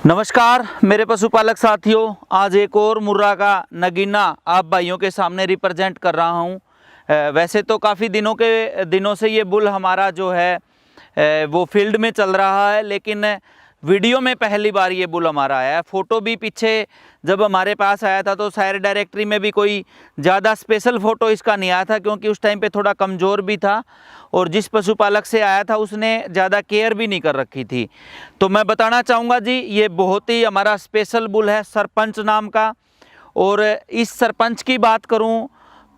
नमस्कार मेरे पशुपालक साथियों, आज एक और मुर्रा का नगीना आप भाइयों के सामने रिप्रेजेंट कर रहा हूं। वैसे तो काफ़ी दिनों से ये बुल हमारा जो है वो फील्ड में चल रहा है, लेकिन वीडियो में पहली बार ये बुल हमारा आया है। फ़ोटो भी पीछे जब हमारे पास आया था तो शायर डायरेक्टरी में भी कोई ज़्यादा स्पेशल फ़ोटो इसका नहीं आया था, क्योंकि उस टाइम पे थोड़ा कमज़ोर भी था और जिस पशुपालक से आया था उसने ज़्यादा केयर भी नहीं कर रखी थी। तो मैं बताना चाहूँगा जी, ये बहुत ही हमारा स्पेशल बुल है सरपंच नाम का। और इस सरपंच की बात करूँ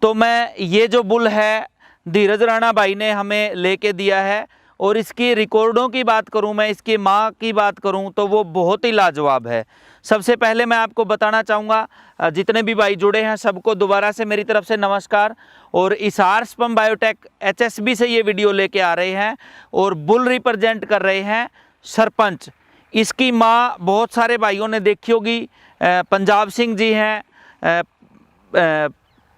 तो मैं ये जो बुल है धीरज राणा भाई ने हमें लेके दिया है, और इसकी रिकॉर्डों की बात करूं, मैं इसकी माँ की बात करूं तो वो बहुत ही लाजवाब है। सबसे पहले मैं आपको बताना चाहूँगा, जितने भी भाई जुड़े हैं सबको दोबारा से मेरी तरफ से नमस्कार। और इसार स्पम बायोटेक HSB से ये वीडियो लेके आ रहे हैं और बुल रिप्रेजेंट कर रहे हैं सरपंच। इसकी माँ बहुत सारे भाइयों ने देखी होगी, पंजाब सिंह जी हैं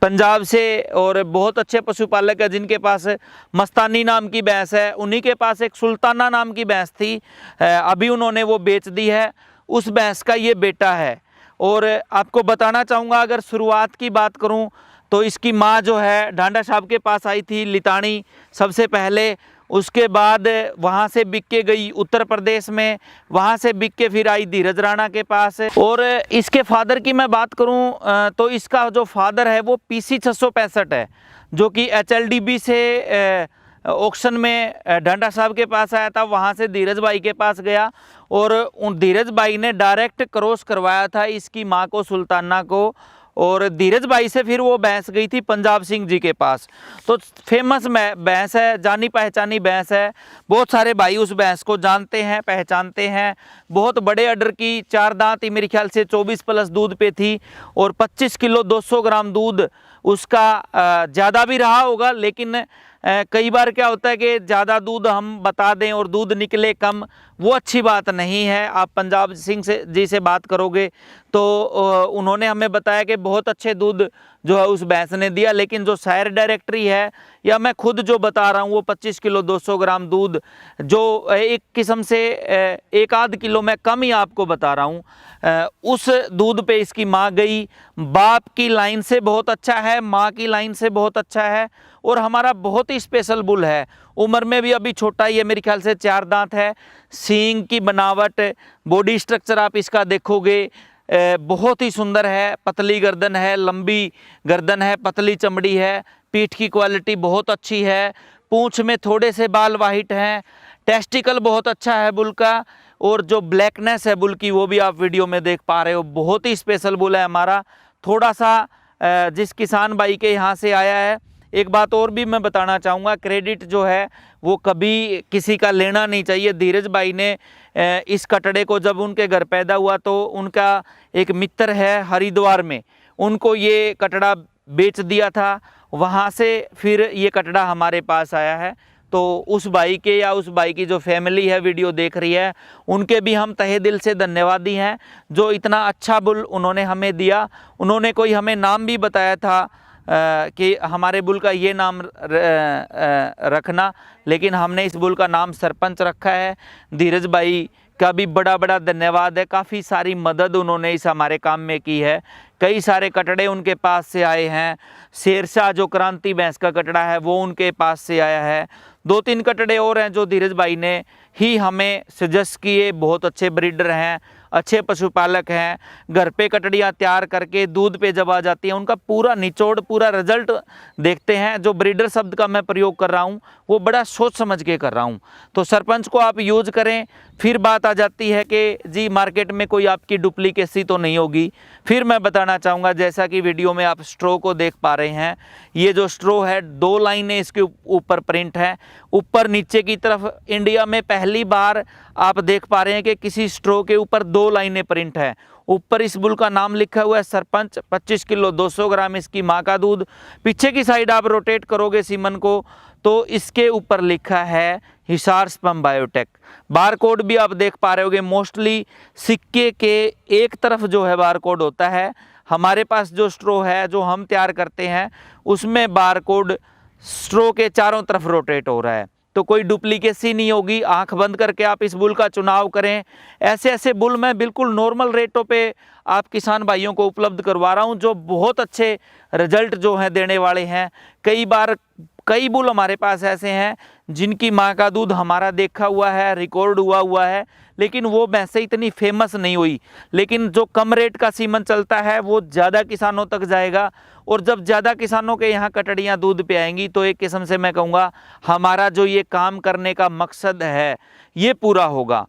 पंजाब से, और बहुत अच्छे पशुपालक है जिनके पास मस्तानी नाम की भैंस है। उन्हीं के पास एक सुल्ताना नाम की भैंस थी, अभी उन्होंने वो बेच दी है। उस भैंस का ये बेटा है। और आपको बताना चाहूँगा, अगर शुरुआत की बात करूँ तो इसकी माँ जो है ढांडा साहब के पास आई थी लितानी सबसे पहले, उसके बाद वहाँ से बिक के गई उत्तर प्रदेश में, वहाँ से बिक के फिर आई धीरज राणा के पास। और इसके फादर की मैं बात करूँ तो इसका जो फादर है वो PC 665 है, जो कि HLDB से ऑक्शन में ढांडा साहब के पास आया था, वहाँ से धीरज भाई के पास गया और उन धीरज भाई ने डायरेक्ट क्रॉस करवाया था इसकी माँ को, सुल्ताना को, और धीरज भाई से फिर वो भैंस गई थी पंजाब सिंह जी के पास। तो फेमस भैंस है, जानी पहचानी भैंस है, बहुत सारे भाई उस भैंस को जानते हैं, पहचानते हैं। बहुत बड़े ऑर्डर की, 4 दांत ही मेरे ख्याल से 24+ दूध पे थी, और 25 किलो 200 ग्राम दूध उसका ज़्यादा भी रहा होगा। लेकिन कई बार क्या होता है कि ज़्यादा दूध हम बता दें और दूध निकले कम, वो अच्छी बात नहीं है। आप पंजाब सिंह जी से बात करोगे तो उन्होंने हमें बताया कि बहुत अच्छे दूध जो है उस भैंस ने दिया, लेकिन जो शायर डायरेक्टरी है या मैं खुद जो बता रहा हूँ वो 25 किलो 200 ग्राम दूध, जो एक किस्म से 1 आध किलो मैं कम ही आपको बता रहा हूँ, उस दूध पे इसकी माँ गई। बाप की लाइन से बहुत अच्छा है, माँ की लाइन से बहुत अच्छा है, और हमारा बहुत ही स्पेशल बुल है। उम्र में भी अभी छोटा ही है, मेरे ख्याल से 4 दांत है। सींग की बनावट, बॉडी स्ट्रक्चर आप इसका देखोगे बहुत ही सुंदर है। पतली गर्दन है, लंबी गर्दन है, पतली चमड़ी है, पीठ की क्वालिटी बहुत अच्छी है, पूंछ में थोड़े से बाल वाइट हैं, टेस्टिकल बहुत अच्छा है बुल का, और जो ब्लैकनेस है बुल की वो भी आप वीडियो में देख पा रहे हो। बहुत ही स्पेशल बुल है हमारा। थोड़ा सा जिस किसान भाई के यहाँ से आया है, एक बात और भी मैं बताना चाहूँगा, क्रेडिट जो है वो कभी किसी का लेना नहीं चाहिए। धीरज भाई ने इस कटड़े को जब उनके घर पैदा हुआ तो उनका एक मित्र है हरिद्वार में, उनको ये कटड़ा बेच दिया था, वहाँ से फिर ये कटड़ा हमारे पास आया है। तो उस भाई के या उस भाई की जो फैमिली है वीडियो देख रही है, उनके भी हम तहे दिल से धन्यवादी हैं, जो इतना अच्छा बुल उन्होंने हमें दिया। उन्होंने कोई हमें नाम भी बताया था कि हमारे बुल का ये नाम रखना, लेकिन हमने इस बुल का नाम सरपंच रखा है। धीरज भाई का भी बड़ा बड़ा धन्यवाद है, काफ़ी सारी मदद उन्होंने इस हमारे काम में की है। कई सारे कटड़े उनके पास से आए हैं। शेरशाह जो क्रांति भैंस का कटड़ा है वो उनके पास से आया है। 2-3 कटड़े और हैं जो धीरज भाई ने ही हमें सजेस्ट किए। बहुत अच्छे ब्रीडर हैं, अच्छे पशुपालक हैं। घर पे कटड़ियाँ तैयार करके दूध पे जब आ जाती हैं उनका पूरा निचोड़, पूरा रिजल्ट देखते हैं। जो ब्रीडर शब्द का मैं प्रयोग कर रहा हूँ वो बड़ा सोच समझ के कर रहा हूँ। तो सरपंच को आप यूज करें। फिर बात आ जाती है कि जी मार्केट में कोई आपकी डुप्लीकेसी तो नहीं होगी। फिर मैं बताना चाहूँगा, जैसा कि वीडियो में आप स्ट्रो को देख पा रहे हैं, ये जो स्ट्रो है 2 लाइनें इसके ऊपर प्रिंट है, ऊपर नीचे की तरफ। इंडिया में पहली बार आप देख पा रहे हैं कि किसी स्ट्रो के ऊपर 2 लाइनें प्रिंट है। ऊपर इस बुल का नाम लिखा हुआ है सरपंच, 25 किलो 200 ग्राम इसकी माँ का दूध। पीछे की साइड आप रोटेट करोगे सीमन को तो इसके ऊपर लिखा है Hisar sperm biotech. Bar code भी आप देख पा रहे होगे। मोस्टली सिक्के के एक तरफ जो है बार कोड होता है, हमारे पास जो स्ट्रो है जो हम तैयार करते हैं उसमें बार कोड स्ट्रो के चारों तरफ रोटेट हो रहा है। तो कोई डुप्लीकेसी नहीं होगी। आंख बंद करके आप इस बुल का चुनाव करें। ऐसे ऐसे बुल मैं बिल्कुल नॉर्मल रेटों पे आप किसान भाइयों को उपलब्ध करवा रहा हूं, जो बहुत अच्छे रिजल्ट जो हैं देने वाले हैं। कई बुल हमारे पास ऐसे हैं जिनकी माँ का दूध हमारा देखा हुआ है, रिकॉर्ड हुआ है, लेकिन वो भैंसें इतनी फेमस नहीं हुई। लेकिन जो कम रेट का सीमन चलता है वो ज़्यादा किसानों तक जाएगा, और जब ज़्यादा किसानों के यहाँ कटड़ियाँ दूध पे आएंगी तो एक किस्म से मैं कहूँगा हमारा जो ये काम करने का मकसद है ये पूरा होगा।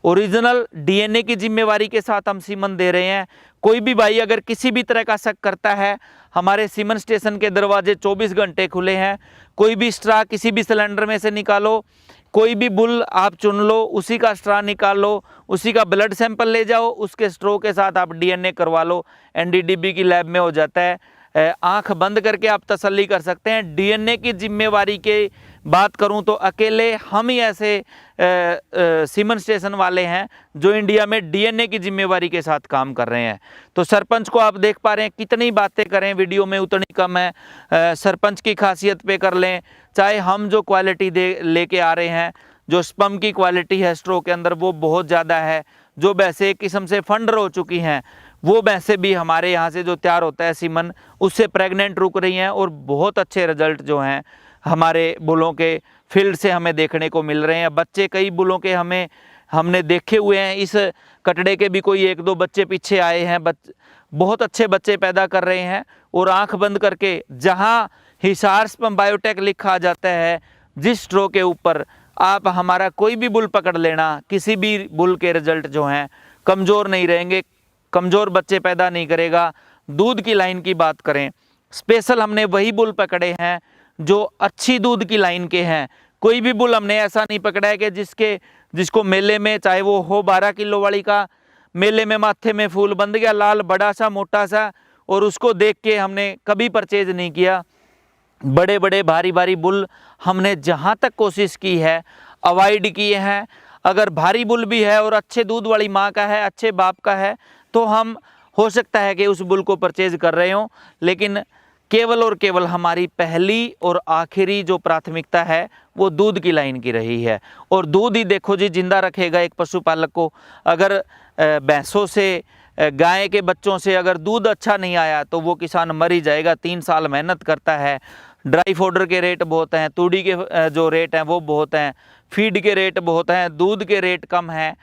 ओरिजिनल डीएनए की जिम्मेवारी के साथ हम सीमन दे रहे हैं। कोई भी भाई अगर किसी भी तरह का शक करता है, हमारे सीमन स्टेशन के दरवाजे 24 घंटे खुले हैं। कोई भी स्ट्रा किसी भी सिलेंडर में से निकालो, कोई भी बुल आप चुन लो, उसी का स्ट्रा निकाल लो, उसी का ब्लड सैंपल ले जाओ, उसके स्ट्रो के साथ आप डीएनए करवा लो। एनडीडीबी की लैब में हो जाता है। आंख बंद करके आप तसल्ली कर सकते हैं। डीएनए की जिम्मेवारी की बात करूं तो अकेले हम ही ऐसे सीमन स्टेशन वाले हैं जो इंडिया में डीएनए की जिम्मेवारी के साथ काम कर रहे हैं। तो सरपंच को आप देख पा रहे हैं, कितनी बातें करें वीडियो में उतनी कम है। सरपंच की खासियत पे कर लें, चाहे हम जो क्वालिटी लेके आ रहे हैं, जो स्पर्म की क्वालिटी है स्ट्रो के अंदर वो बहुत ज़्यादा है। जो भैंसें एक किस्म से फंडर हो चुकी हैं वो भैंसें भी हमारे यहाँ से जो तैयार होता है सीमन, उससे प्रेग्नेंट रुक रही हैं, और बहुत अच्छे रिजल्ट जो हैं हमारे बुलों के फील्ड से हमें देखने को मिल रहे हैं। बच्चे कई बुलों के हमने देखे हुए हैं। इस कटड़े के भी कोई 1-2 बच्चे पीछे आए हैं, बहुत अच्छे बच्चे पैदा कर रहे हैं। और आंख बंद करके जहां हिसार स्पर्म बायोटेक लिखा जाता है जिस स्ट्रो के ऊपर, आप हमारा कोई भी बुल पकड़ लेना, किसी भी बुल के रिजल्ट जो हैं कमज़ोर नहीं रहेंगे, कमज़ोर बच्चे पैदा नहीं करेगा। दूध की लाइन की बात करें, स्पेशल हमने वही बुल पकड़े हैं जो अच्छी दूध की लाइन के हैं। कोई भी बुल हमने ऐसा नहीं पकड़ा है कि जिसको मेले में, चाहे वो हो 12 किलो वाली का, मेले में माथे में फूल बंध गया लाल बड़ा सा मोटा सा, और उसको देख के हमने कभी परचेज नहीं किया। बड़े बड़े भारी भारी बुल हमने जहाँ तक कोशिश की है अवॉइड किए हैं। अगर भारी बुल भी है और अच्छे दूध वाली माँ का है, अच्छे बाप का है, तो हम हो सकता है कि उस बुल को परचेज कर रहे हों, लेकिन केवल और केवल हमारी पहली और आखिरी जो प्राथमिकता है वो दूध की लाइन की रही है। और दूध ही देखो जी जिंदा रखेगा एक पशुपालक को। अगर भैंसों से, गाय के बच्चों से अगर दूध अच्छा नहीं आया तो वो किसान मर ही जाएगा। 3 साल मेहनत करता है, ड्राई फोडर के रेट बहुत हैं, तूड़ी के जो रेट हैं वो बहुत हैं, फीड के रेट बहुत हैं, दूध के रेट कम हैं।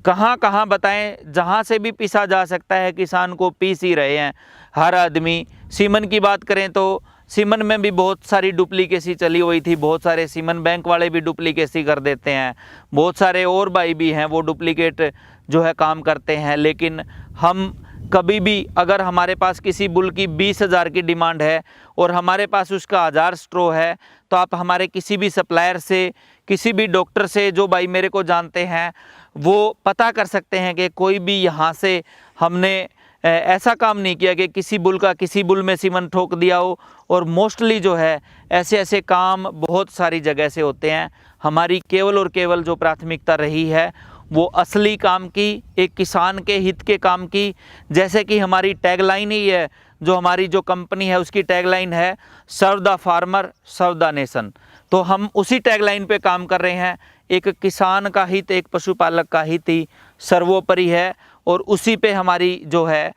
कहाँ कहाँ बताएं, जहाँ से भी पीसा जा सकता है किसान को पीस ही रहे हैं हर आदमी। सीमन की बात करें तो सीमन में भी बहुत सारी डुप्लीकेसी चली हुई थी। बहुत सारे सीमन बैंक वाले भी डुप्लीकेसी कर देते हैं, बहुत सारे और भाई भी हैं वो डुप्लीकेट जो है काम करते हैं। लेकिन हम कभी भी, अगर हमारे पास किसी बुल की 20,000 की डिमांड है और हमारे पास उसका 1000 स्ट्रो है, तो आप हमारे किसी भी सप्लायर से, किसी भी डॉक्टर से जो भाई मेरे को जानते हैं, वो पता कर सकते हैं कि कोई भी यहाँ से हमने ऐसा काम नहीं किया कि किसी बुल का किसी बुल में सीमन ठोक दिया हो। और मोस्टली जो है ऐसे ऐसे काम बहुत सारी जगह से होते हैं। हमारी केवल और केवल जो प्राथमिकता रही है वो असली काम की, एक किसान के हित के काम की। जैसे कि हमारी टैगलाइन ही है, जो हमारी जो कंपनी है उसकी टैगलाइन है serve the farmer serve the nation. तो हम उसी टैगलाइन पे काम कर रहे हैं। एक किसान का हित, एक पशुपालक का हित ही सर्वोपरि है, और उसी पे हमारी जो है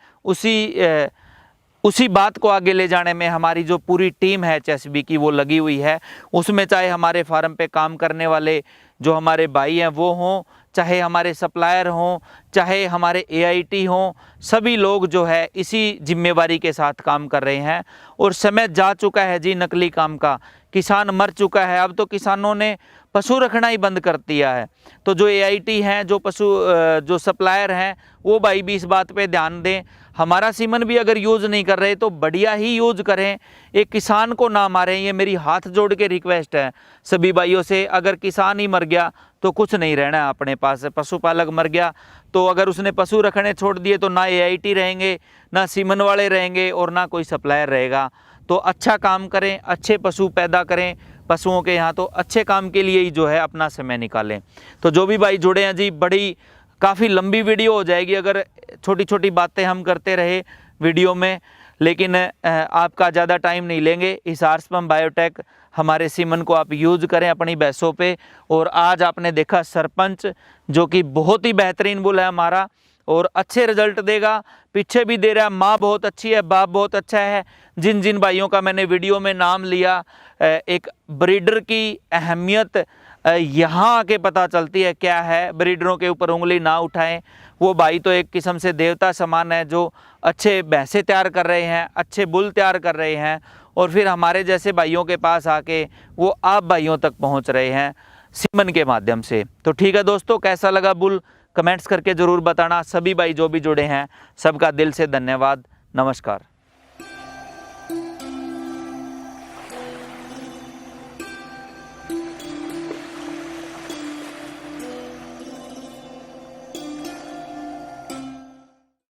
उसी बात को आगे ले जाने में हमारी जो पूरी टीम है एचएसबी की वो लगी हुई है। उसमें चाहे हमारे फार्म पे काम करने वाले जो हमारे भाई हैं वो हों, चाहे हमारे सप्लायर हों, चाहे हमारे एआईटी हों, सभी लोग जो है इसी जिम्मेवारी के साथ काम कर रहे हैं। और समय जा चुका है जी नकली काम का, किसान मर चुका है। अब तो किसानों ने पशु रखना ही बंद कर दिया है। तो जो एआईटी हैं, जो सप्लायर हैं, वो भाई भी इस बात पे ध्यान दें। हमारा सीमन भी अगर यूज़ नहीं कर रहे तो बढ़िया ही यूज़ करें, एक किसान को ना मारें। ये मेरी हाथ जोड़ के रिक्वेस्ट है सभी भाइयों से। अगर किसान ही मर गया तो कुछ नहीं रहना अपने पास। पशुपालक मर गया तो अगर उसने पशु रखने छोड़ दिए तो ना एआईटी रहेंगे, ना सीमन वाले रहेंगे, और ना कोई सप्लायर रहेगा। तो अच्छा काम करें, अच्छे पशु पैदा करें पशुओं के यहाँ, तो अच्छे काम के लिए ही जो है अपना समय निकालें। तो जो भी भाई जुड़े हैं जी, काफ़ी लंबी वीडियो हो जाएगी अगर छोटी छोटी बातें हम करते रहे वीडियो में, लेकिन आपका ज़्यादा टाइम नहीं लेंगे। इस आरस्पम बायोटेक हमारे सीमन को आप यूज़ करें अपनी भैंसों पे। और आज आपने देखा सरपंच जो कि बहुत ही बेहतरीन बुल है हमारा और अच्छे रिजल्ट देगा, पीछे भी दे रहा है। माँ बहुत अच्छी है, बाप बहुत अच्छा है। जिन जिन भाइयों का मैंने वीडियो में नाम लिया, एक ब्रीडर की अहमियत यहाँ आके पता चलती है क्या है। ब्रीडरों के ऊपर उंगली ना उठाएं। वो भाई तो एक किस्म से देवता समान है जो अच्छे भैंसे तैयार कर रहे हैं, अच्छे बुल तैयार कर रहे हैं और फिर हमारे जैसे भाइयों के पास आके वो आप भाइयों तक पहुंच रहे हैं सीमन के माध्यम से। तो ठीक है दोस्तों, कैसा लगा बुल कमेंट्स करके ज़रूर बताना। सभी भाई जो भी जुड़े हैं सबका दिल से धन्यवाद। नमस्कार।